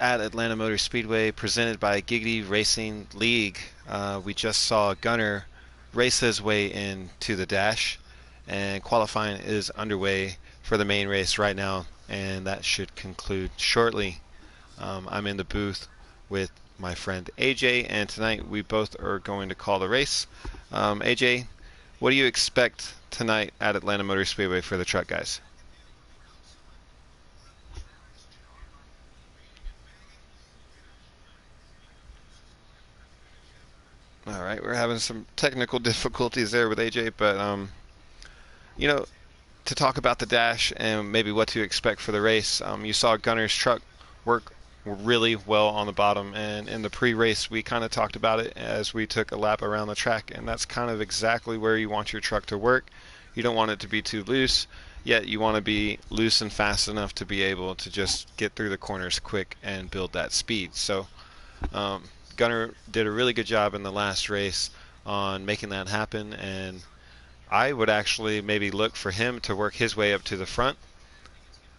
at Atlanta Motor Speedway, presented by Giggity Racing League. We just saw Gunner race his way into the dash, and qualifying is underway for the main race right now, and that should conclude shortly. I'm in the booth with my friend AJ, and tonight we both are going to call the race. AJ, what do you expect tonight at Atlanta Motor Speedway for the truck guys? All right, we're having some technical difficulties there with AJ, but you know, to talk about the dash and maybe what to expect for the race, you saw Gunner's truck work really well on the bottom, and in the pre-race we kind of talked about it as we took a lap around the track, and that's kind of exactly where you want your truck to work. You don't want it to be too loose, yet you want to be loose and fast enough to be able to just get through the corners quick and build that speed. So um, Gunner did a really good job in the last race on making that happen, and I would actually maybe look for him to work his way up to the front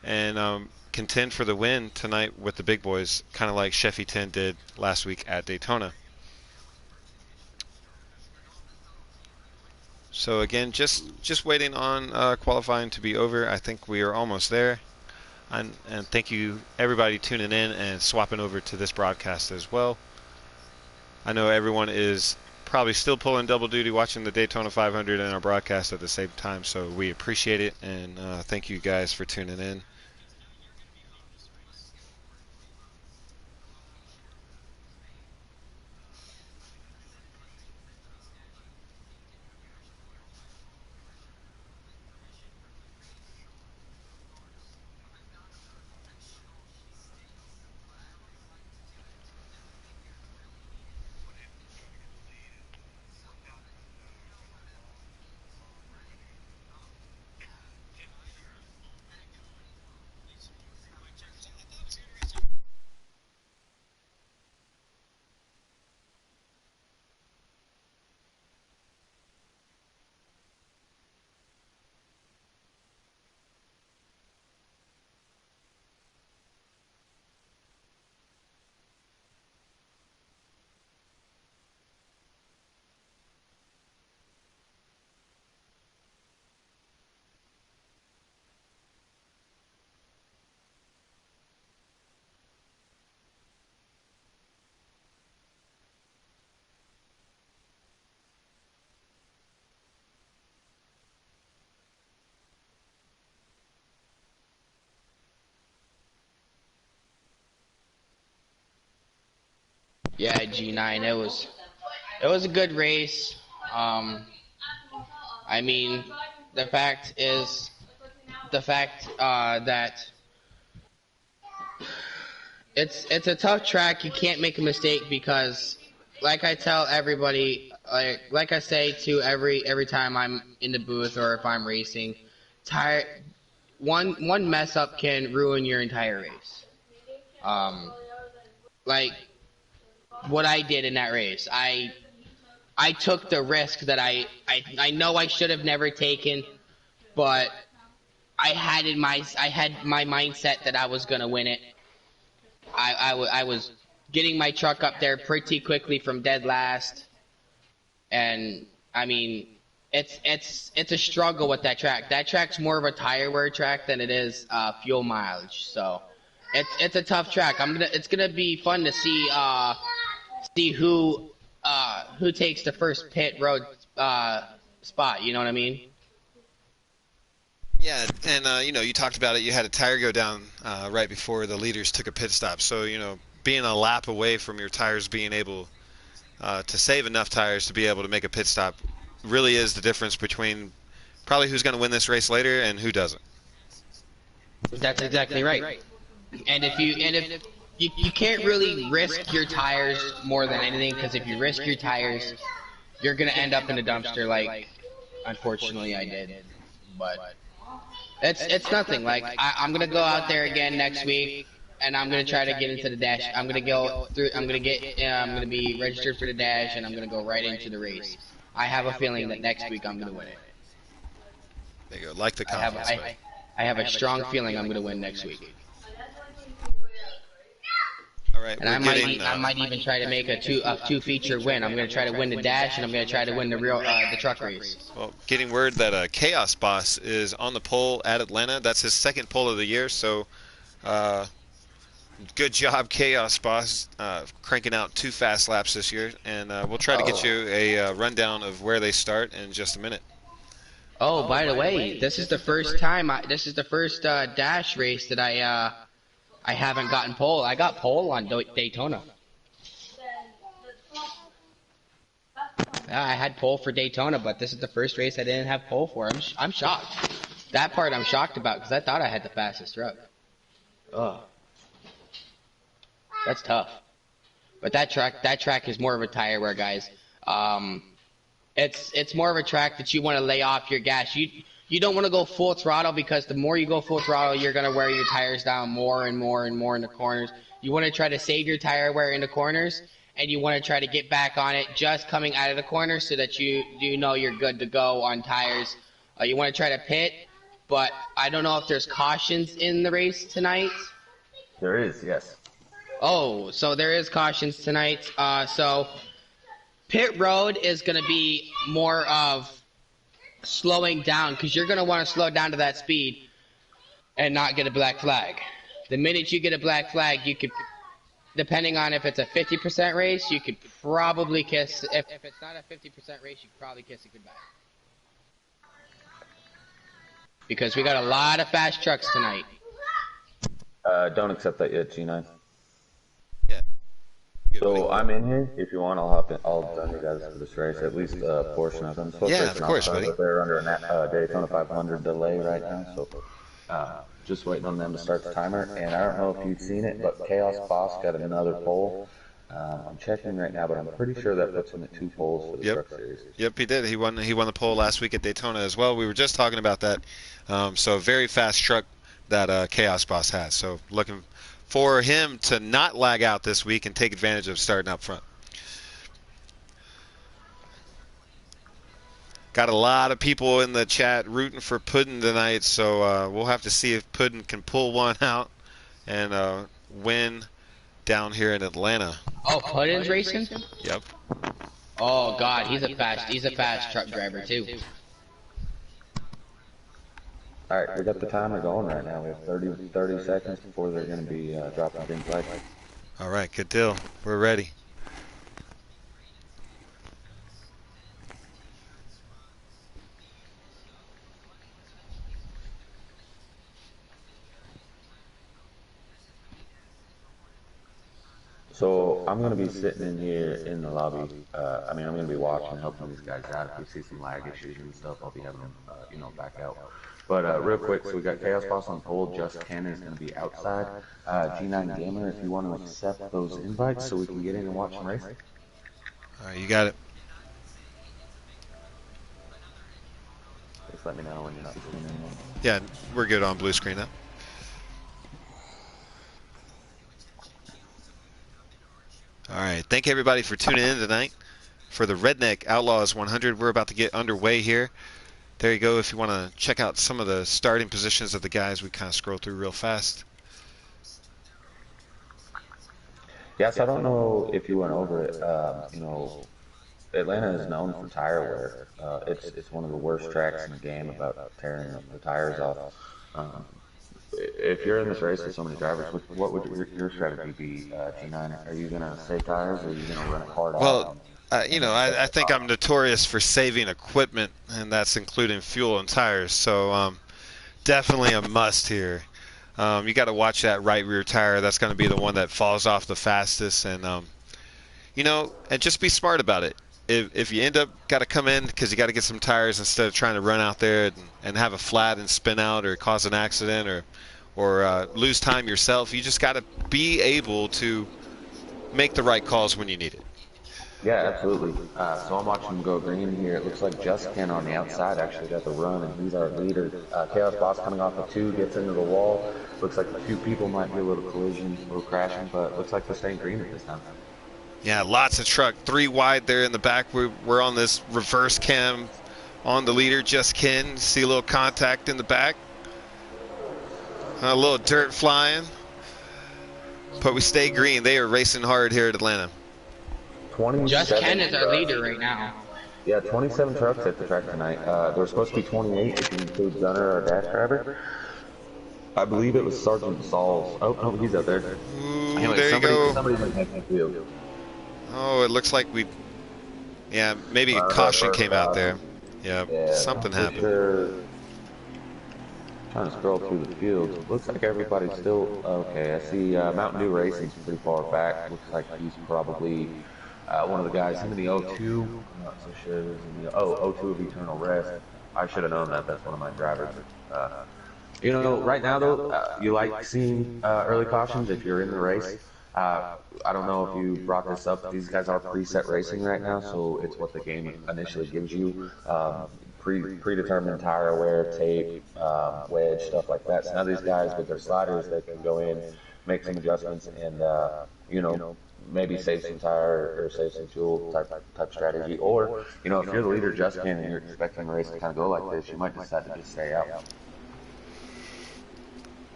and contend for the win tonight with the big boys, kind of like Sheffy 10 did last week at Daytona. So again, just waiting on qualifying to be over. I think we are almost there. And thank you everybody tuning in and swapping over to this broadcast as well. I know everyone is probably still pulling double duty watching the Daytona 500 and our broadcast at the same time, so we appreciate it, and thank you guys for tuning in. Yeah, G9. It was a good race. Um, I mean, the fact is the fact that it's a tough track. You can't make a mistake because, like I tell everybody, like I say to every time I'm in the booth or if I'm racing, tire one mess up can ruin your entire race. Um, like what I did in that race, I took the risk that I know I should have never taken, but I had my mindset that I was gonna win it. I was getting my truck up there pretty quickly from dead last, and I mean it's a struggle with that track. That track's more of a tire wear track than it is fuel mileage. So it's a tough track. It's gonna be fun to see who takes the first pit road spot. You know what I mean? Yeah, and you talked about it. You had a tire go down right before the leaders took a pit stop. So being a lap away from your tires being able to save enough tires to be able to make a pit stop really is the difference between probably who's going to win this race later and who doesn't. That's exactly right. And if you can't really risk your tires more than anything, because if you risk your tires, you're gonna end up in a dumpster like unfortunately I did. But it's nothing. Like I'm gonna go out there again next week, and I'm gonna try to get into the dash. I'm gonna go through. I'm gonna be registered for the dash, and I'm gonna go right into the race. I have a feeling that next week I'm gonna win it. There you go. Like the I have confidence. I, I have a strong feeling I'm gonna win next week. All right, And we're getting. I might even try to make a two feature win. I'm gonna try to win the dash, and I'm gonna try to win the the truck race. Well, getting word that Chaos Boss is on the pole at Atlanta. That's his second pole of the year. So, uh, good job, Chaos Boss, cranking out 2 fast laps this year. And we'll try to get Oh. you a rundown of where they start in just a minute. Oh, by the way, this is the first time. This is the first dash race that I haven't gotten pole. I got pole on Daytona. Yeah, I had pole for Daytona, but this is the first race I didn't have pole for. I'm shocked. That part I'm shocked about because I thought I had the fastest truck. Ugh, that's tough. But that track is more of a tire wear, guys. It's more of a track that you want to lay off your gas. You don't want to go full throttle because the more you go full throttle, you're gonna wear your tires down more and more and more in the corners. You want to try to save your tire wear in the corners, and you want to try to get back on it just coming out of the corner so that you know you're good to go on tires. You want to try to pit, but I don't know if there's cautions in the race tonight. There is, yes. Oh, so there is cautions tonight. So pit road is going to be more of slowing down because you're going to want to slow down to that speed and not get a black flag. The minute you get a black flag, you could, depending on if it's a 50% race, you could probably kiss. If it's not a 50% race, you could probably kiss it goodbye. Because we got a lot of fast trucks tonight. Don't accept that yet, G9. Yeah. So I'm in here. If you want, I'll hop in. I'll join you guys for this race. At least a portion of them. So Yeah, of course, buddy. But they're under a Daytona 500 delay right now, so just waiting on them to start the timer. And I don't know if you've seen it, but Chaos Boss got another pole. I'm checking right now, but I'm pretty sure that puts him at 2 poles for the Truck Series. Yep, he did. He won the pole last week at Daytona as well. We were just talking about that. So very fast truck that Chaos Boss has. So looking for him to not lag out this week and take advantage of starting up front. Got a lot of people in the chat rooting for Puddin tonight, so we'll have to see if Puddin can pull one out and win down here in Atlanta. Oh, Puddin's racing? Yep. Oh God, he's a fast truck driver too. All right, we got the timer going right now. We have 30 seconds before they're going to be dropping green flag. All right, good deal. We're ready. So I'm going to be sitting in here in the lobby. I'm going to be watching, helping these guys out. If we see some lag issues and stuff, I'll be having them, back out. But real quick, so we got Chaos Boss on pole. Just Ken is going to be outside. G9 Gamer, if you want to accept those invites so we can get in and watch some race. All right, you got it. Just let me know when you're not seeing anyone. Yeah, we're good on blue screen now. All right, thank everybody for tuning in tonight for the Redneck Outlaws 100. We're about to get underway here. There you go. If you want to check out some of the starting positions of the guys, we kind of scroll through real fast. Yes, I don't know if you went over it. Atlanta is known for tire wear. It's one of the worst tracks in the game about tearing the tires off. If you're in this race with so many drivers, what would your strategy be, G9? Are you going to save tires or are you going to run it hard out? Well, I think I'm notorious for saving equipment, and that's including fuel and tires. So definitely a must here. You got to watch that right rear tire. That's going to be the one that falls off the fastest. And, and just be smart about it. If you end up got to come in because you got to get some tires instead of trying to run out there and have a flat and spin out or cause an accident or lose time yourself, you just got to be able to make the right calls when you need it. Yeah, absolutely. So I'm watching him go green here. It looks like Just Ken on the outside actually got the run, and he's our leader. Chaos Boss coming off of 2, gets into the wall. Looks like a few people might be a little collision, a little crashing, but looks like they're staying green at this time. Yeah, lots of truck. 3 wide there in the back. We're on this reverse cam on the leader, Just Ken. See a little contact in the back. A little dirt flying. But we stay green. They are racing hard here at Atlanta. 27 Just Ken is our trucks. leader right now. Yeah, 27 trucks at the track tonight. There were supposed to be 28 if you include Gunner, our dash driver. I believe it was Sergeant Sauls. Oh, no, he's up there. Ooh, Anyway, there you go. somebody didn't make the field. Oh, it looks like we... Yeah, maybe a caution came out there. Yeah, something happened. Sure. Trying to scroll through the field. Looks like everybody's still okay. I see Mountain Dew Racing's pretty far back. Looks like he's probably one of the guys. Him in the O2. I'm not so sure. There's in the O2 of Eternal Rest. I should have known that. That's one of my drivers. You know, right now though, you like seeing early cautions if you're in the race. I don't know if you brought this up. These guys are preset racing right now, so it's what the game initially gives you. Predetermined tire wear, tape, wedge, stuff like that. So now these guys with their sliders, they can go in, make some adjustments, and you know, maybe save some tire or save some fuel type strategy. Or you know, if you're the leader, just Ken, and you're expecting the race to kind of go like this, you might decide to just stay out.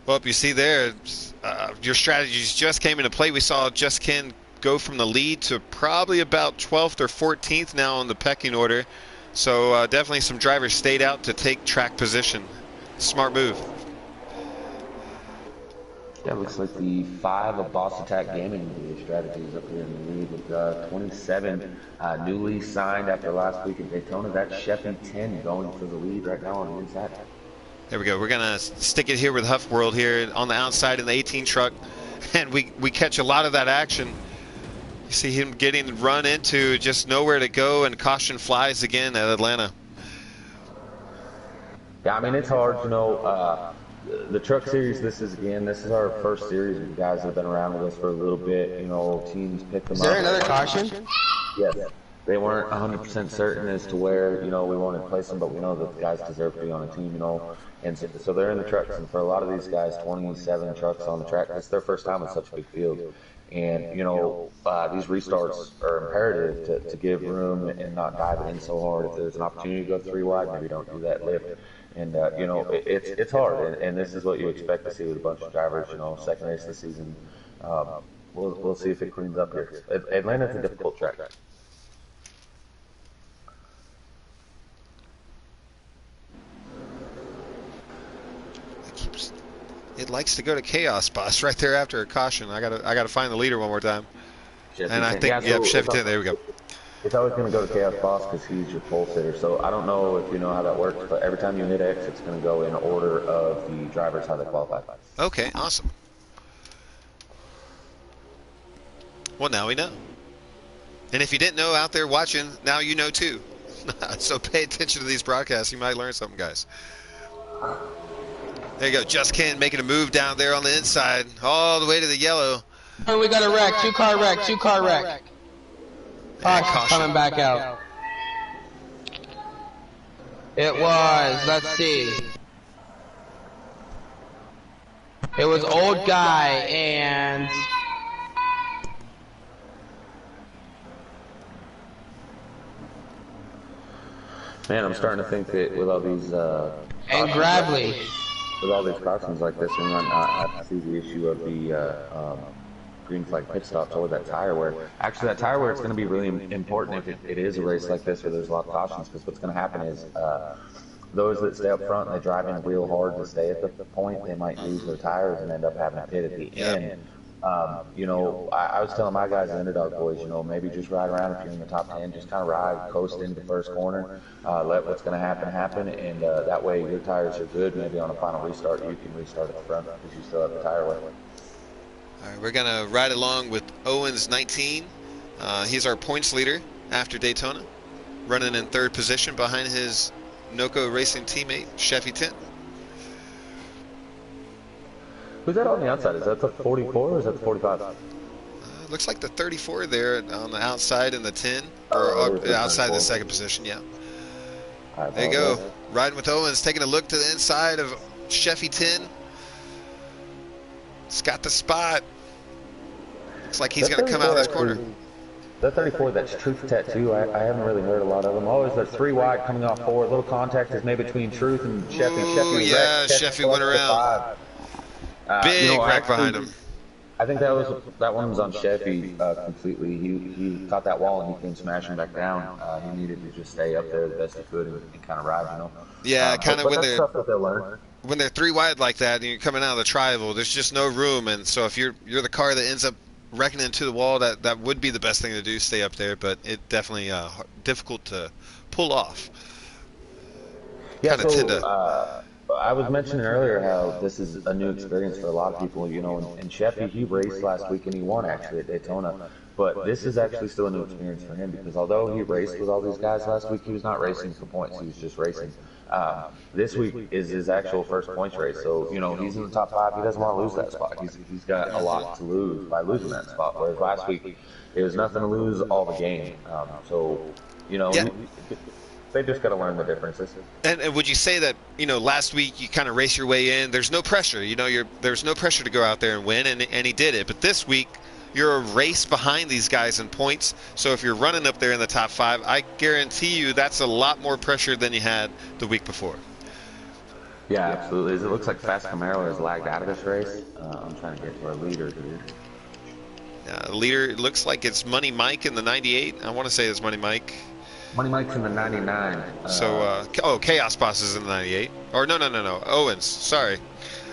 Well, you see there, your strategies just came into play. We saw Just Ken go from the lead to probably about 12th or 14th now on the pecking order. So definitely some drivers stayed out to take track position. Smart move. Yeah, looks like the 5 of Boss Attack Gaming strategies up here in the lead with 27 newly signed after last week at Daytona. That's Sheffy 10 going for the lead right now on the inside. There we go. We're going to stick it here with Huff World here on the outside in the 18 truck. And we catch a lot of that action. You see him getting run into, just nowhere to go, and caution flies again at Atlanta. Yeah, I mean, it's hard, you know, the truck series, this is our first series with guys that have been around with us for a little bit. You know, teams pick them up. Is there another caution? Yes. They weren't 100% certain as to where, you know, we wanted to place them, but we know that the guys deserve to be on a team, you know. And so they're in the trucks, and for a lot of these guys, 27 trucks on the track, it's their first time in such a big field. And, you know, these restarts are imperative to give room and not dive in so hard. If there's an opportunity to go 3 wide, maybe don't do that lift. And, you know, it's hard, and this is what you expect to see with a bunch of drivers, you know, second race of the season. We'll see if it cleans up here. Atlanta's a difficult track. It likes to go to chaos spots right there after a caution. I gotta find the leader one more time. And I think, yeah, Chevy 10, there we go. It's always going to go to Chaos Boss because he's your pole sitter. So I don't know if you know how that works, but every time you hit X, it's going to go in order of the drivers, how they qualify. Okay, awesome. Well, now we know. And if you didn't know out there watching, now you know too. So pay attention to these broadcasts. You might learn something, guys. There you go. Just Ken making a move down there on the inside, all the way to the yellow. And we got a wreck, 2-car wreck, 2-car wreck. Caution coming back out. It was, let's see. It was old guy and man, I'm starting to think that with all these and Gravely. With all these cautions like this, we might not see the issue of the green flag pit stops or that tire wear. Actually, that tire wear is going to be really important if it is a race like this where there's a lot of cautions, because what's going to happen is those that stay up front and they drive in real hard to stay at the point, they might lose their tires and end up having a pit at the end. You know, I was telling my guys, the underdog boys, you know, maybe just ride around if you're in the top 10, just kind of ride, coast into the first corner, let what's going to happen, and that way your tires are good. Maybe on a final restart, you can restart at the front because you still have the tire wear. All right, we're going to ride along with Owens 19. He's our points leader after Daytona, running in 3rd position behind his NOCO Racing teammate, Sheffy 10. Who's that on the outside? Is that the 44 or is that the 45? Looks like the 34 there on the outside in the 10, or outside the 2nd position, yeah. There you go. Riding with Owens, taking a look to the inside of Sheffy 10. It's got the spot. Looks like he's going to come out of this corner. That 34, that's Truth Tattoo. I haven't really heard a lot of them. Always there's 3 wide coming off forward. Little contact is made between Truth and Sheffy. Yeah, Sheffy went around. Big wreck behind him. I think that one was on Sheffy completely. He caught that wall and he came smashing back down. He needed to just stay up there the best he could and kind of ride, you know. Yeah, kind of But that's stuff that they'll learn. when they're three wide like that and you're coming out of the trival, there's just no room. And so if you're the car that ends up wrecking into the wall, that would be the best thing to do, stay up there. But it definitely difficult to pull off. Yeah, Kind of tend so to. I was mentioning earlier how this is a new experience for a lot of people. You know, and Sheffy, he raced last week and he won actually at Daytona. But this is actually still a new experience for him because although he raced with all these guys last week, he was not racing for points. He was just racing. This week is his actual first points race. So, you know, he's in the top five. He doesn't want to lose that spot. He's got a lot to lose by losing that spot. Whereas last week, it was nothing to lose, all to gain. So, you know, Yeah. they just got to learn the differences. And would you say that last week you kind of race your way in? There's no pressure. There's no pressure to go out there and win, and he did it. But this week you're a race behind these guys in points. So if you're running up there in the top five, I guarantee you that's a lot more pressure than you had the week before. Yeah, absolutely. It looks like Fast Camaro has lagged out of this race. I'm trying to get to our leader here. Leader, it looks like it's Money Mike in the 98. I want to say it's Money Mike. Money Mike's in the 99. Chaos Boss is in the 98. Or no. Owens, sorry.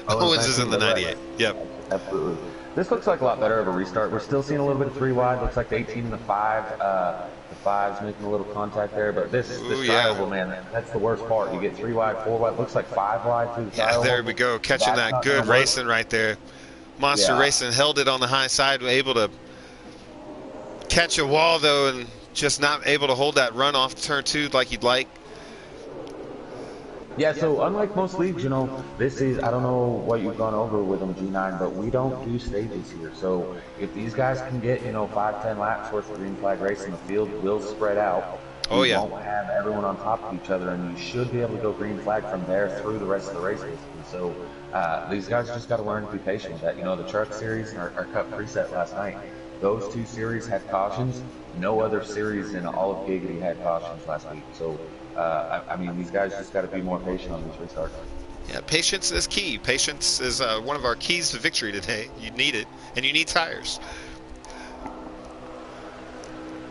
Owens is in the 98. Yep. Absolutely. This looks like a lot better of a restart. We're still seeing a little bit of three wide. Looks like the 18 and the 5. The 5's making a little contact there. But this triangle, man, that's the worst part. You get 3 wide, 4 wide. Looks like 5 wide through the triangle. There we go. Catching that good racing right there. Monster Racing held it on the high side, able to catch a wall, though, and just not able to hold that run off turn 2 like you'd like. Yeah, so unlike most leagues, you know, this is, I don't know what you've gone over with them, G9, but we don't do stages here. So if these guys can get, 5-10 laps worth of green flag racing, the field will spread out. Oh, you yeah. won't have everyone on top of each other, and you should be able to go green flag from there through the rest of the race, basically. So these guys just got to learn to be patient with that. The Truck Series and our Cup preset last night, those 2 series had cautions. No other series in all of Giggity had cautions last week. So, I mean, these guys just got to be more patient on these restarts. Yeah, patience is key. Patience is one of our keys to victory today. You need it, and you need tires.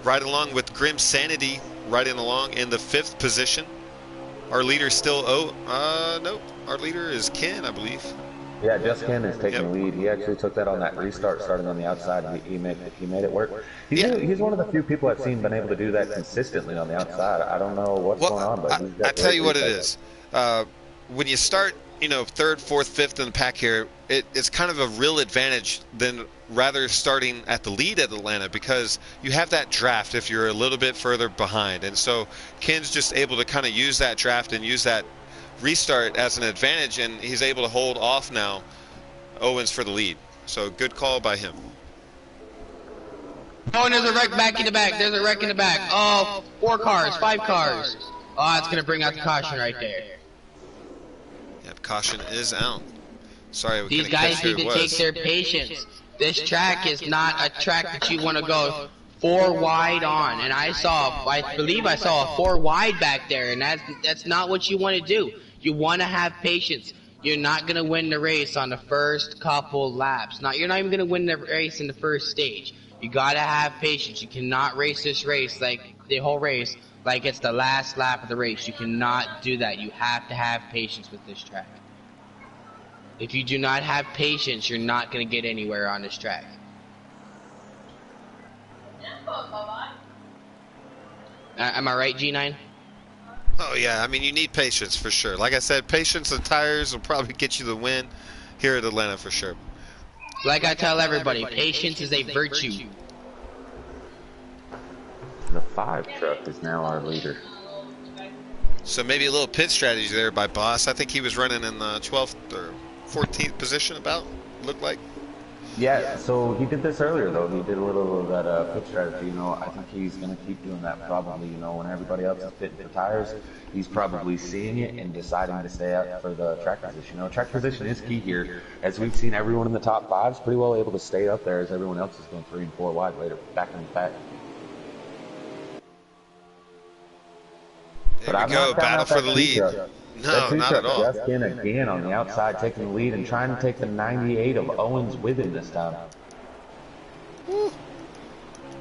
Right along with Grim Sanity, riding along in the 5th position. Our leader still, nope. Our leader is Ken, I believe. Yeah, Just Ken is taking the lead. He actually took that on that restart, starting on the outside. He made it work. He's one of the few people I've seen been able to do that consistently on the outside. I don't know what's going on, but I tell you what it is. When you start, 3rd, 4th, 5th in the pack here, it's kind of a real advantage than rather starting at the lead at Atlanta, because you have that draft if you're a little bit further behind. And so Ken's just able to kind of use that draft and use that restart as an advantage, and he's able to hold off now Owens for the lead. So good call by him. Oh, and there's a wreck back in the back. There's a wreck in the back. Oh, 4 cars, 5 cars. Oh, it's going to bring out the caution right there. Yep, caution is out. Sorry, we These couldn't catch guys who need it to take was. their patience. This track is not a track that you want to go 4 wide on. And I believe I saw a 4 wide back there, and that's not what you want to do. You want to have patience. You're not going to win the race on the first couple laps. You're not even going to win the race in the first stage. You got to have patience. You cannot race this race like the whole race like it's the last lap of the race. You cannot do that. You have to have patience with this track. If you do not have patience, you're not going to get anywhere on this track. Am I right, G9? Oh, yeah. I mean, you need patience for sure. Like I said, patience and tires will probably get you the win here at Atlanta for sure. Like I tell everybody, patience is a virtue. The 5 truck is now our leader. So maybe a little pit strategy there by Boss. I think he was running in the 12th or 14th position looked like. Yeah, so he did this earlier, though. He did a little of that pit strategy. I think he's going to keep doing that probably. When everybody else is pitting for tires, he's probably seeing it and deciding to stay out for the track position. Track position is key here. As we've seen, everyone in the top 5 is pretty well able to stay up there as everyone else is going 3 and 4 wide later, back in the pack. There we go, battle for the lead. No, not at all. Just in again on the outside, taking the lead and trying to take the 98 of Owens with him this time.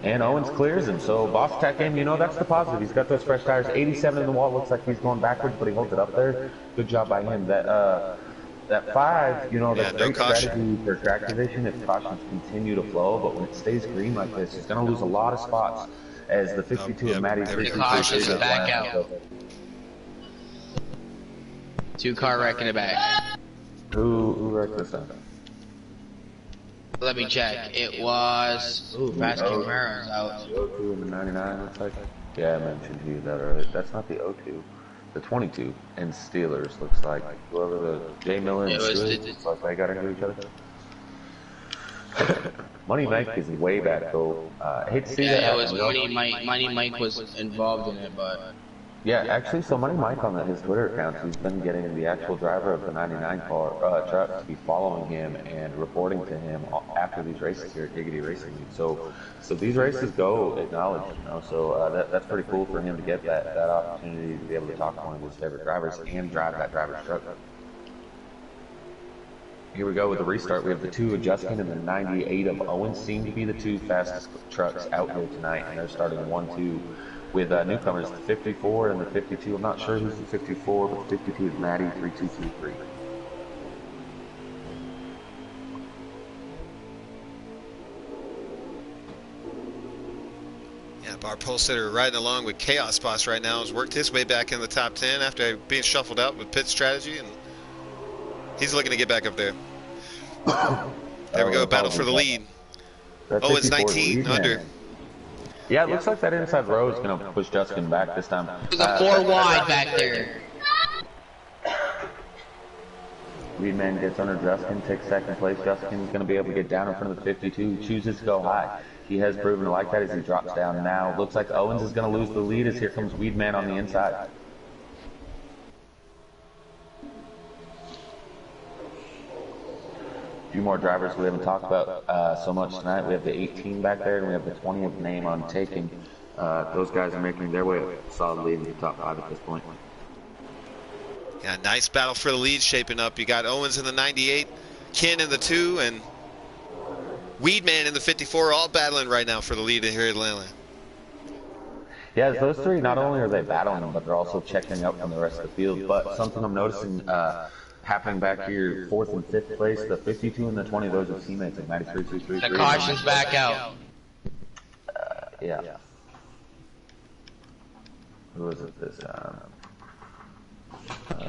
And Owens clears him. So Boss Tech in, you know, that's the positive. He's got those fresh tires. 87 in the wall. Looks like he's going backwards, but he holds it up there. Good job by him. That 5, you know, Yeah, that's no great caution. strategy for track division if cautions continue to flow. But when it stays green like this, he's going to lose a lot of spots as the Oh, 52 of yep, Matty there we The go. 3333 cautions Caution's goes up. back last. out. 2-car wreck in the back. Who wrecked this time? Let me check. It was. Ooh, Vasquez Camaro's out. The 02 and the 99 looks like. Yeah, I mentioned to you that earlier. That's not the 02. The 22 and Steelers looks like whoever the Jay Miller and It was Steelers looks like they got into each other. Money Mike is way back though. I hate to see that Yeah, it was happen. Money Mike was involved in it, but Yeah, actually, so Money Mike on his Twitter account, he's been getting the actual driver of the 99 car truck to be following him and reporting to him after these races here at Giggity Racing League. So these races go acknowledged, you know. So that's pretty cool for him to get that opportunity to be able to talk to one of his favorite drivers and drive that driver's truck. Here we go with the restart. We have the 2 of Justin and the 98 of Owens seem to be the 2 fastest trucks out here tonight, and they're starting 1-2 with newcomers, the 54 and the 52. I'm not sure who's the 54, but the 52 is Matty 3223. Yeah, our pole sitter riding along with Chaos Boss right now has worked his way back in the top 10 after being shuffled out with pit strategy, and he's looking to get back up there. There we go, battle for the lead. Oh, it's 19 under. Yeah, it looks like that inside row is going to push Justin back this time. there's a 4 wide back there. Reedman gets under Justin, takes second place. Justin's going to be able to get down in front of the 52. He chooses to go high. He has proven to like that as he drops down now. Looks like Owens is going to lose the lead as here comes Weedman on the inside. A few more drivers we haven't talked about so much tonight. We have the 18 back there, and we have the 20 of name on taking. Those guys are making their way solidly into the top 5 at this point. Yeah, nice battle for the lead shaping up. You got Owens in the 98, Ken in the 2, and Weedman in the 54, all battling right now for the lead here at Atlanta. Yeah, those 3, not only are they battling, but they're also checking up from the rest of the field. But something I'm noticing happening back here, 4th and 5th place, the 52 and the 20, those are teammates of 93-2-3. The caution's back out. Yeah. Who was it this time?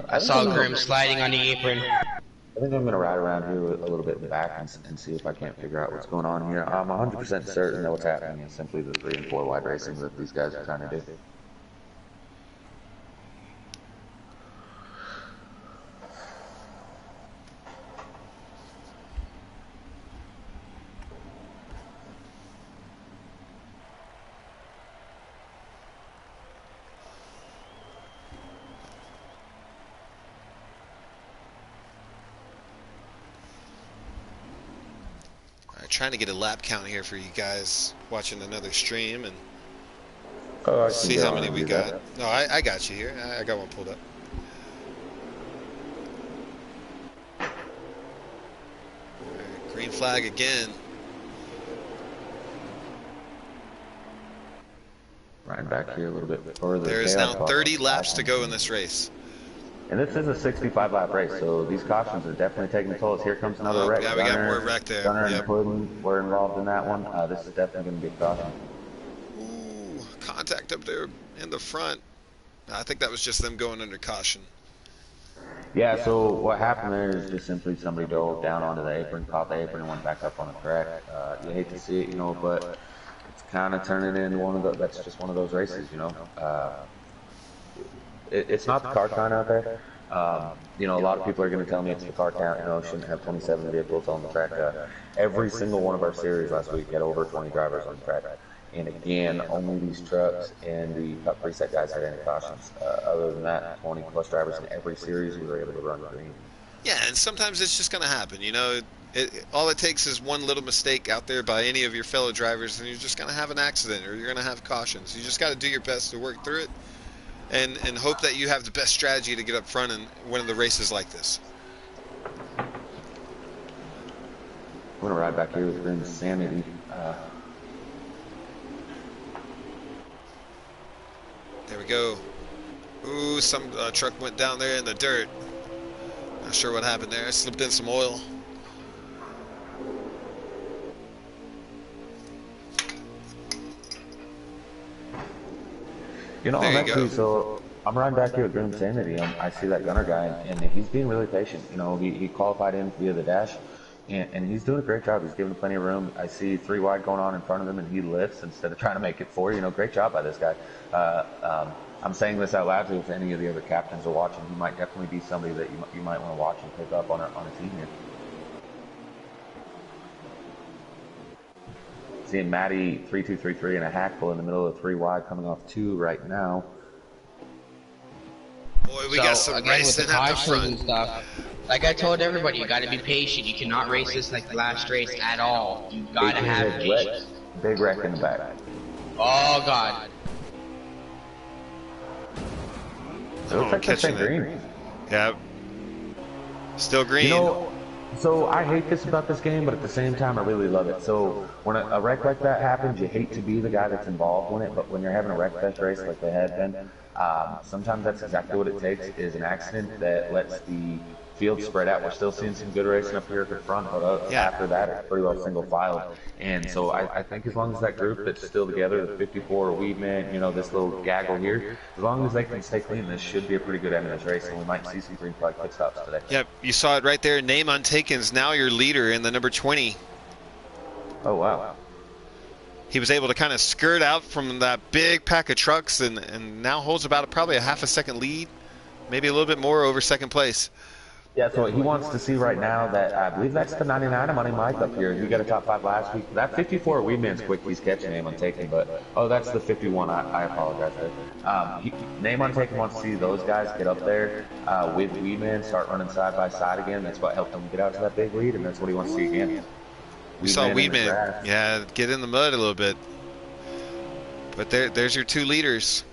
I saw Grim sliding on the apron. I think I'm going to ride around here a little bit in the back and see if I can't figure out what's going on here. I'm 100% certain that what's happening is simply the 3 and 4 wide racing that these guys are trying to do. Trying to get a lap count here for you guys watching another stream and see how many we got. No, I got you here. I got one pulled up. Right, green flag again. Right back here a little bit further. There is now 30 laps to go in this race. And this is a 65 lap race, so these cautions are definitely taking the toll. Here comes another wreck. Yeah, we got more wreck there. Gunner Yep. and Puddin were involved in that one. This is definitely going to be a caution. Ooh, contact up there in the front. I think that was just them going under caution. Yeah, so what happened there is just simply somebody dove down onto the apron, caught the apron, and went back up on the track. You hate to see it, you know, but it's kind of turning into that's just one of those races, you know. It's not the car count out there. You know, a lot of people are going to tell me it's the car count. You know, shouldn't have 27 vehicles on the track. Every single one of our series last week had over 20 drivers on the track. And again, only these trucks and the Cup preset guys had any cautions. Other than that, 20 plus drivers in every series we were able to run green. Yeah, and sometimes it's just going to happen. You know, all it takes is one little mistake out there by any of your fellow drivers, and you're just going to have an accident or you're going to have cautions. You just got to do your best to work through it. And hope that you have the best strategy to get up front in one of the races like this. I'm going to ride back here with Grim Sanity. we go. Ooh, some truck went down there in the dirt. Not sure what happened there. Slipped in some oil. You know, There I'm you go. actually, so I'm riding back here with Grim Sanity, and I see that gunner guy, and he's being really patient. You know, he qualified in via the dash, and he's doing a great job. He's giving plenty of room. I see 3 wide going on in front of him, and he lifts instead of trying to make it 4. You know, great job by this guy. I'm saying this out loud to if any of the other captains are watching. He might definitely be somebody that you might want to watch and pick up on a team here. Seeing Matty 3233 and a hackbull in the middle of 3 wide coming off 2 right now. Boy, we got some racing at the front. And stuff, like I told everybody, you got to be patient. You cannot race this like the last race at all. You got to have patience. Big wreck in the back. Oh God. It looks like catching that's green. Yeah. Still green. You know, so I hate this about this game, but at the same time, I really love it. So when a wreck like that happens, you hate to be the guy that's involved in it, but when you're having a wreck fest race like they had been, sometimes that's exactly what it takes, is an accident that lets the field spread out. We're still seeing some good racing up here at the front, but after that, it's pretty well single filed. And so I think as long as that group that's still together, the 54 Weedman, you know, this little gaggle here, as long as they can stay clean, this should be a pretty good end of this race, and we might see some green flag pit stops today. Yep, you saw it right there. Name Untaken's now your leader in the number 20. Oh, wow. He was able to kind of skirt out from that big pack of trucks and now holds about probably a half a second lead, maybe a little bit more over second place. Yeah, so he wants to see right now that, I believe that's the 99 of Money Mike up here. He got a top 5 last week. That 54 Weedman's quick, he's catching Name Untaken, but, oh, that's the 51. I apologize there. Name Untaken wants to see those guys get up there with Weedman, start running side by side again. That's what helped him get out to that big lead, and that's what he wants to see again. We saw Weedman, yeah, get in the mud a little bit. But there's your 2 leaders.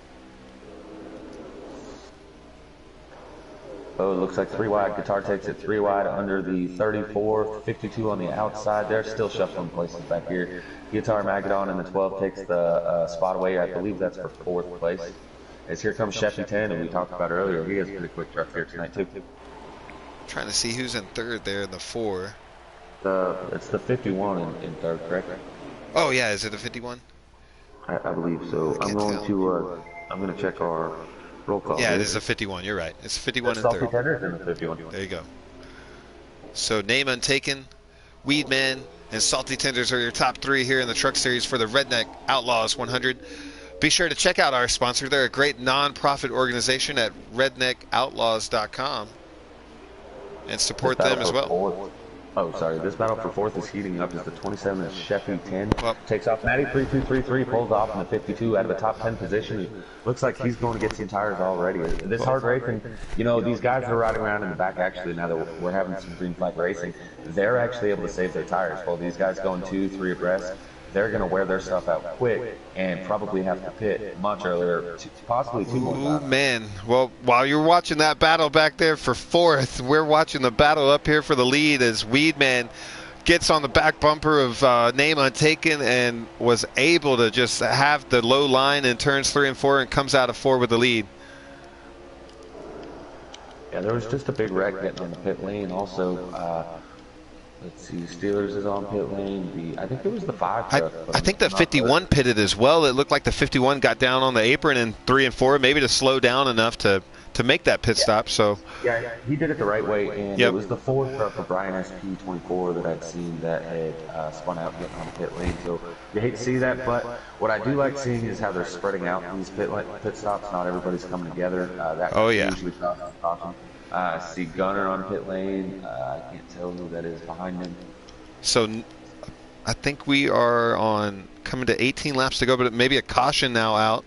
Oh, it looks like 3 wide. Guitar takes it 3 wide under the 34, 52 on the outside. They're still shuffling places back here. Guitar Magadon in the 12 takes the spot away. I believe that's for 4th place. As here comes Sheffy 10, and we talked about earlier, he has a pretty quick truck here tonight too. Trying to see who's in 3rd there in the 4. It's the 51 in 3rd, correct? Oh yeah, is it a 51? I believe so. I'm going to check our roll call. Yeah, it is a 51. You're right. It's 51 and Salty 3rd. Tenders in the 51. There you go. So Name Untaken, Weedman, and Salty Tenders are your top 3 here in the Truck Series for the Redneck Outlaws 100. Be sure to check out our sponsor. They're a great non-profit organization at redneckoutlaws.com and support them as well. Oh, sorry. This battle for 4th is heating up as the 27 is Sheffy 10. Well, takes off Matty 3233, pulls off in the 52 out of the top 10 position. Looks like he's going to get some tires already. This hard racing, you know, these guys are riding around in the back actually now that we're having some green flag racing. They're actually able to save their tires. While these guys going 2, 3 abreast, they're going to wear their stuff out quick and probably have to pit much earlier, possibly 2 more times. Ooh, man. Well, while you're watching that battle back there for 4th, we're watching the battle up here for the lead as Weedman gets on the back bumper of Name Untaken and was able to just have the low line in turns 3 and 4 and comes out of 4 with the lead. Yeah, there was just a big wreck getting on the pit lane also. Let's see, Steelers is on pit lane. I think it was the 5 truck. I think the 51 pitted as well. It looked like the 51 got down on the apron in 3 and 4, maybe to slow down enough to make that pit stop. So yeah, he did it the right way, and it was the 4 truck for Brian SP24 that I'd seen that had spun out getting on the pit lane. So you hate to see that, but what I do like seeing is how they're spreading out these pit stops. Not everybody's coming together. That usually causes caution. I see Gunner on pit lane. I can't tell who that is behind him. So I think we are on coming to 18 laps to go, but maybe a caution now out.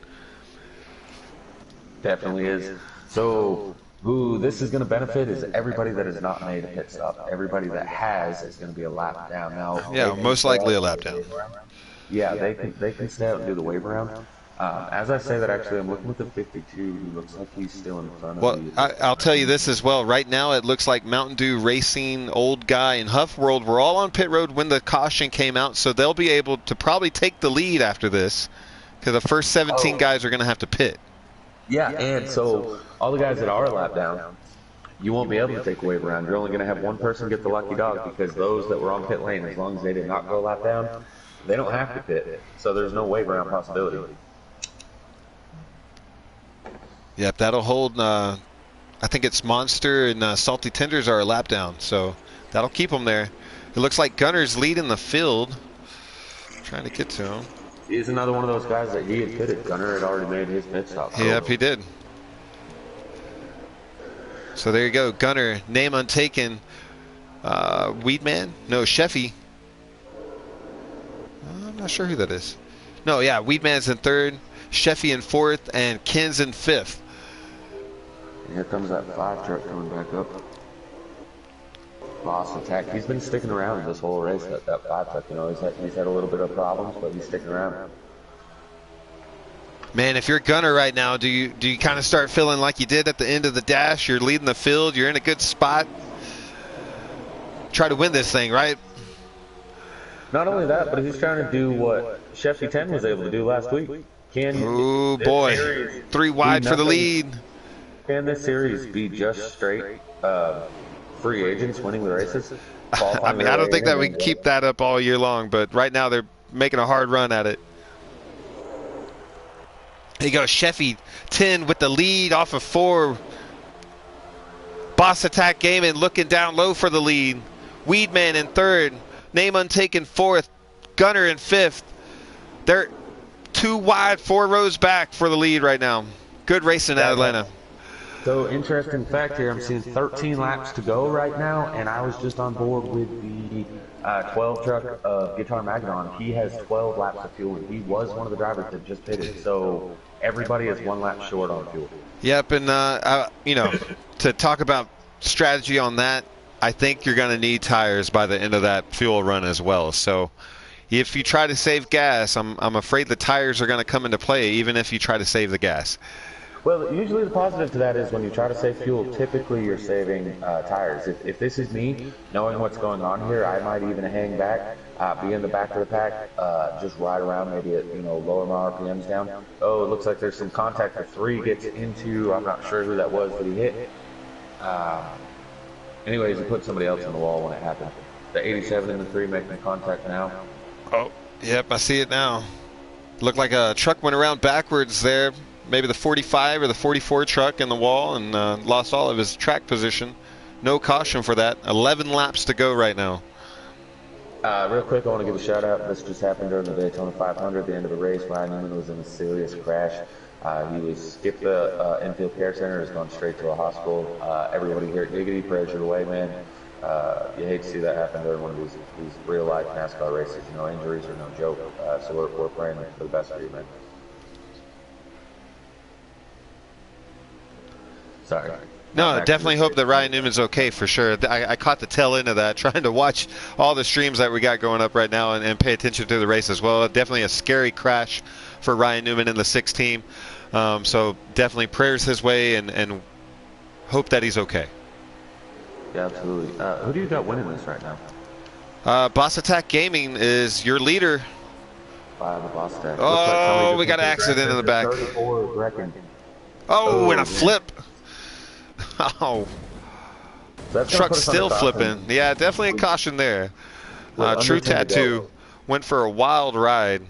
Definitely is. So who this is going to benefit is everybody that has not made a pit stop. Everybody that has is going to be a lap down. Now, yeah, most likely a lap down. Yeah, they can stay out and do the wave around. As I say that, actually, I'm looking at the 52. He looks like he's still in front of me. Well, I'll tell you this as well. Right now, it looks like Mountain Dew Racing, Old Guy, and Huff World were all on pit road when the caution came out, so they'll be able to probably take the lead after this, because the first 17 guys are going to have to pit. Yeah, and so all the guys that are lap down, you won't be able to take a wave around. You're only going to have one person get the lucky dog because those that were on pit lane, as long as they did not go lap down, they don't have to pit. So there's no wave around possibility. Yep, that'll hold. I think it's Monster and Salty Tenders are a lap down, so that'll keep them there. It looks like Gunner's leading the field. Trying to get to him. He's another one of those guys that he had pitted. Gunner had already made his pit stop. Yep, he did. So there you go. Gunner, name untaken. Weedman? No, Sheffy. I'm not sure who that is. No, yeah, Weedman's in third, Sheffy in fourth, and Ken's in fifth. Here comes that 5 truck coming back up. Boss Attack. He's been sticking around this whole race, that 5 truck. You know, he's had a little bit of problems, but he's sticking around. Man, if you're Gunner right now, do you kind of start feeling like you did at the end of the dash? You're leading the field. You're in a good spot. Try to win this thing, right? Not only that, but he's trying to do what Chefy 10 was able to do last week. Oh boy, 3 wide for the lead. Can this series be just straight free agents winning the races? I mean, I don't think that we can keep that up all year long, but right now they're making a hard run at it. There you go, Sheffy 10 with the lead off of 4. Boss Attack Gaming looking down low for the lead. Weedman in third. Name Untaken fourth. Gunner in fifth. They're 2 wide, 4 rows back for the lead right now. Good racing at Atlanta. So, interesting fact here, I'm seeing 13 laps to go right now, and I was just on board with the 12 truck of Guitar Magnon. He has 12 laps of fuel, and he was one of the drivers that just pitted. So, everybody is 1 lap short on fuel. Yep, and, you know, to talk about strategy on that, I think you're going to need tires by the end of that fuel run as well. So, if you try to save gas, I'm afraid the tires are going to come into play, even if you try to save the gas. Well, usually the positive to that is when you try to save fuel, typically you're saving tires. If this is me, knowing what's going on here, I might even hang back, be in the back of the pack, just ride around, maybe at, lower my RPMs down. Oh, it looks like there's some contact for 3 gets into, I'm not sure who that was that he hit. Anyways, he put somebody else on the wall when it happened. The 87 and the 3 making contact now. Oh, yep, I see it now. Looked like a truck went around backwards there. Maybe the 45 or the 44 truck in the wall and lost all of his track position. No caution for that. 11 laps to go right now. Real quick, I want to give a shout out. This just happened during the Daytona 500, the end of the race. Ryan Newman was in a serious crash. He was skipped the infield care center, has gone straight to a hospital. Everybody here at Giggity, prayers your way, man. You hate to see that happen during one of these real life NASCAR races. Injuries are no joke. So we're praying for the best for you, man. Sorry. No, I definitely hope that Ryan Newman's okay for sure. I caught the tail end of that, trying to watch all the streams that we got going up right now and pay attention to the race as well. Definitely a scary crash for Ryan Newman in the 6 team. So definitely prayers his way and hope that he's okay. Yeah, absolutely. Who do you got winning this right now? Boss Attack Gaming is your leader. The Boss Attack. Oh, we got an accident in the back. Oh, and a flip. Oh, truck's still flipping. Yeah, definitely a caution there. True Tattoo went for a wild ride.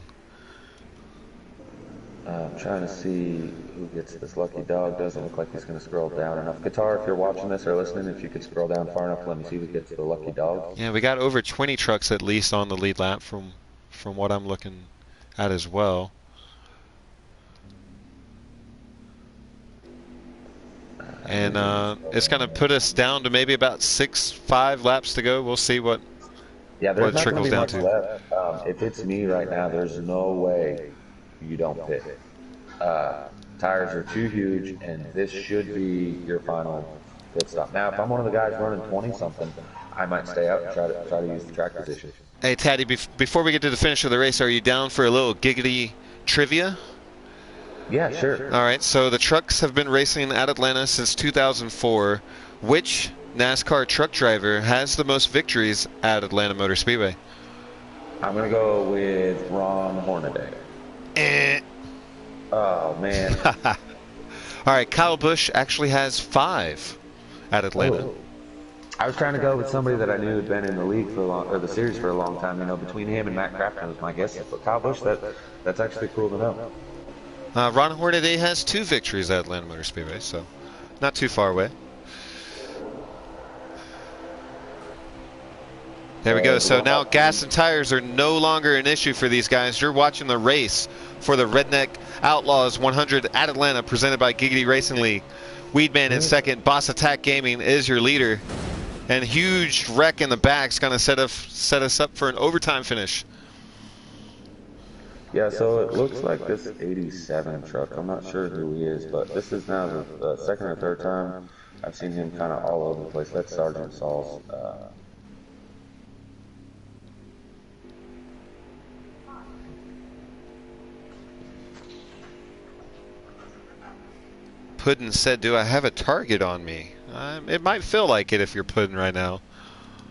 I'm trying to see who gets this lucky dog. Doesn't look like he's going to scroll down enough. Guitar, if you're watching this or listening, if you could scroll down far enough, let me see who gets the lucky dog. Yeah, we got over 20 trucks at least on the lead lap from what I'm looking at as well. And it's going to put us down to maybe about 5 laps to go. We'll see what it trickles down to. Left. If it's me right now, there's no way you don't pit. Tires are too huge, and this should be your final pit stop. Now, if I'm one of the guys running 20-something, I might stay out and try to use the track position. Hey, Taddy, before we get to the finish of the race, are you down for a little Giggity trivia? Yeah, sure. All right, so the trucks have been racing at Atlanta since 2004. Which NASCAR truck driver has the most victories at Atlanta Motor Speedway? I'm going to go with Ron Hornaday. Oh, man. All right, Kyle Busch actually has 5 at Atlanta. Oh. I was trying to go with somebody that I knew had been in the league for a long, or the series for a long time. You know, between him and Matt Crafton was my guess. But Kyle Busch, that's actually cool to know. Ron Hornaday has 2 victories at Atlanta Motor Speedway, so not too far away. There we go. So now gas and tires are no longer an issue for these guys. You're watching the race for the Redneck Outlaws 100 at Atlanta, presented by Giggity Racing League. Weedman in second. Boss Attack Gaming is your leader. And huge wreck in the back is going to set us up for an overtime finish. Yeah, so it looks like this 87 truck. I'm not sure who he is, but this is now the second or third time I've seen him kind of all over the place. That's Sergeant Saul's. Puddin said, "Do I have a target on me?" It might feel like it if you're Puddin right now.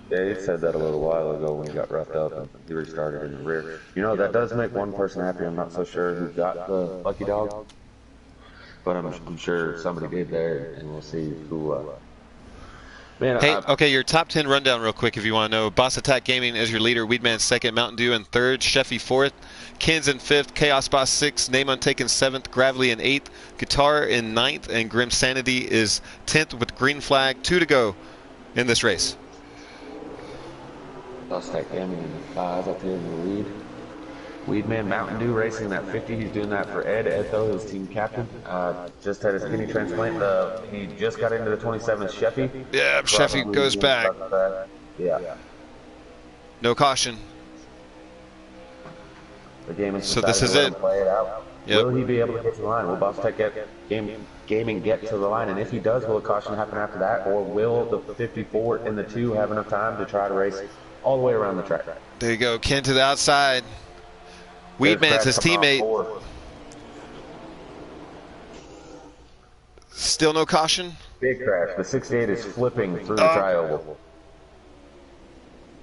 Yeah, he said that a little while ago when he got roughed up and he restarted in the rear. You know, that does make one person happy. I'm not so sure who got the lucky dog, but I'm sure somebody did there, and we'll see who. Man, hey, okay, your top 10 rundown real quick if you want to know. Boss Attack Gaming is your leader. Weedman second, Mountain Dew in third, Sheffy fourth, Kins in fifth, Chaos Boss sixth, Name Untaken seventh, Gravely in eighth, Guitar in ninth, and Grim Sanity is 10th with green flag. 2 to go in this race. Boss Attack Gaming in the 5 up here in the lead. Weedman Mountain Dew racing that 50. He's doing that for Ed. Ed, though, his team captain. Just had his kidney transplant. He just got into the 27th Sheffy. Yeah, Sheffy goes back. Yeah. No caution. The game is so this is it. Play it out. Yep. Will he be able to get to the line? Will Boss Tech Gaming get to the line? And if he does, will a caution happen after that? Or will the 54 and the 2 have enough time to try to race all the way around the track? There you go. Ken to the outside. Weedman's his teammate. Still no caution. Big crash. The 68 is flipping through the tri-oval.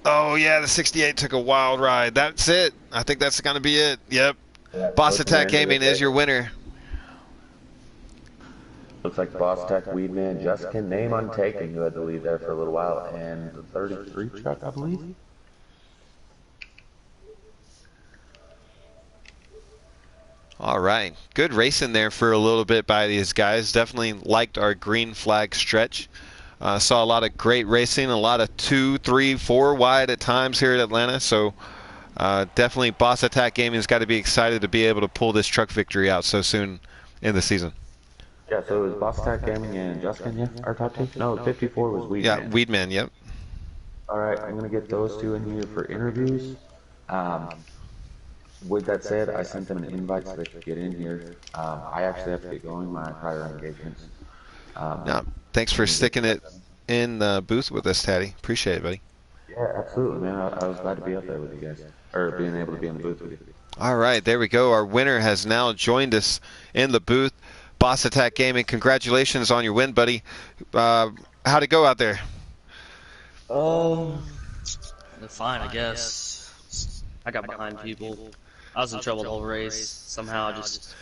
Oh, yeah, the 68 took a wild ride. That's it. I think that's going to be it. Yep. Yeah, Boss Attack Gaming is your winner. Looks like Boss Attack, Weedman, just can Name Untaken, who had to lead there for a little while, and the 33 truck, I believe. All right. Good racing there for a little bit by these guys. Definitely liked our green flag stretch. Saw a lot of great racing, a lot of 2, 3, 4 wide at times here at Atlanta. So definitely Boss Attack Gaming's got to be excited to be able to pull this truck victory out so soon in the season. Yeah, so it was Boss Attack Gaming and Justin, our top 2? No, 54 was Weedman. Yeah, Weedman, yep. All right, I'm going to get those 2 in here for interviews. With that said, I sent them an invite so they could get in here. I actually have to get going, my prior engagements. No, thanks for sticking it in the booth with us, Taddy. Appreciate it, buddy. Yeah, absolutely, man. I was glad to be up there with you guys, or being able to be in the booth with you. All right, there we go. Our winner has now joined us in the booth. Boss Attack Gaming, congratulations on your win, buddy. How'd it go out there? Fine, I guess. I got behind people. I was in trouble the whole race. Somehow I just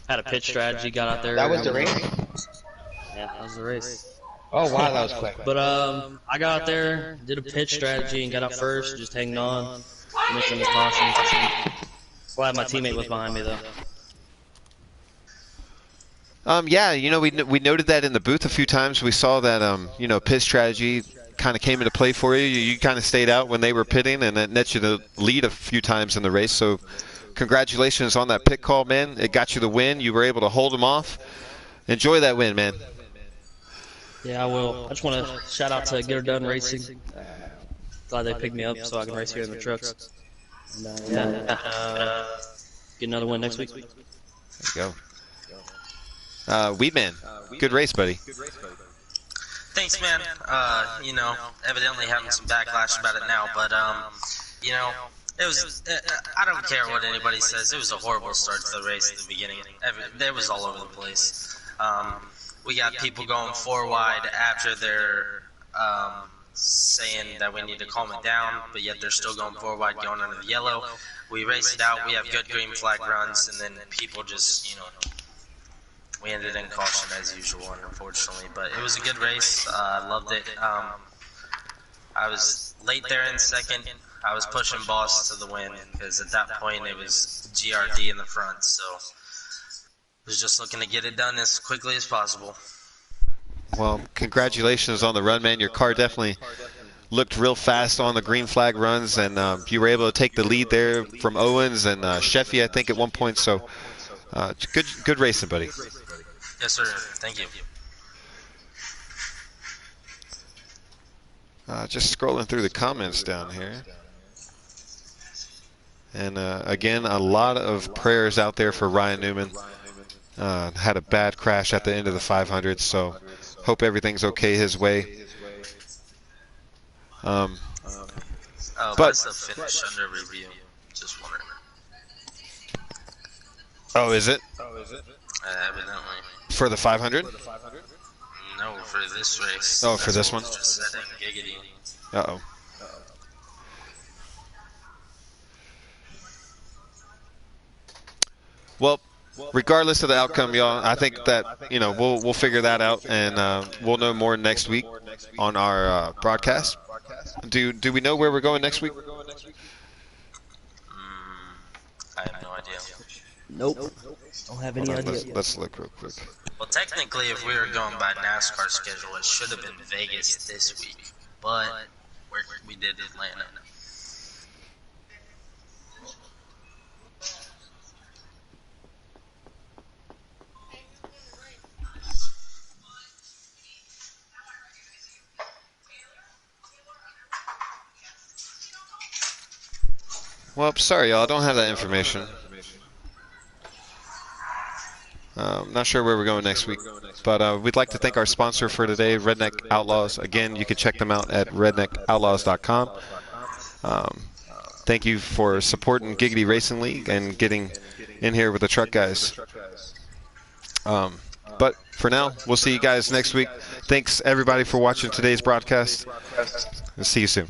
had a pitch strategy, got out there. That was the race? Yeah, that was the race. Oh, wow, that was quick. But I got out there, did a pitch strategy, and got out first, just hanging on. Missing the caution. Glad my teammate was behind me, though. Yeah, you know, we noted that in the booth a few times. We saw that, you know, pit strategy kind of came into play for you. You kind of stayed out when they were pitting, and that net you the lead a few times in the race. So congratulations on that pit call, man. It got you the win. You were able to hold them off. Enjoy that win, man. Yeah, I will. I just want to shout out to Get Her Done Racing. Glad they picked me up so I can race here in the trucks. And, get another win next week. There you go. Weedman, good race, buddy. Thanks, man. You know, evidently having some backlash about it now, but, you know, it was, I don't care what anybody says. It was a horrible start to the race at the beginning. It was all over the place. We got people going 4 wide after they're saying that we need to calm it down, but yet they're still going 4 wide going under the yellow. We race it out. We have good green flag runs, and then people just, you know, we ended in caution as usual, unfortunately. But it was a good race. I loved it. I was late there in second. I was pushing Boss to the win because at that point it was GRD in the front. So was just looking to get it done as quickly as possible. Well, congratulations on the run, man. Your car definitely looked real fast on the green flag runs, and you were able to take the lead there from Owens and Sheffy, I think, at one point. So good racing, buddy. Yes, sir. Thank you. Just scrolling through the comments down here. And again, a lot of prayers out there for Ryan Newman. Had a bad crash at the end of the 500, so hope everything's okay his way. But what's the finish under review? Just wondering. Oh, is it? Evidently. For the 500? No, for this race. Oh, for this one? Just said Giggity. Uh-oh. Well, regardless of the outcome, y'all, I think that we'll figure that out, and we'll know more next week on our broadcast. Do we know where we're going next week? I have no idea. Nope. Don't have any idea. Let's look real quick. Well, technically, if we were going by NASCAR schedule, it should have been Vegas this week, but we did Atlanta. Well, sorry, y'all. I don't have that information. Not sure where we're going next week, but we'd like to thank our sponsor for today, Redneck Outlaws. Again, you can check them out at redneckoutlaws.com. Thank you for supporting Giggity Racing League and getting in here with the truck guys. But for now, we'll see you guys next week. Thanks, everybody, for watching today's broadcast. We'll see you soon.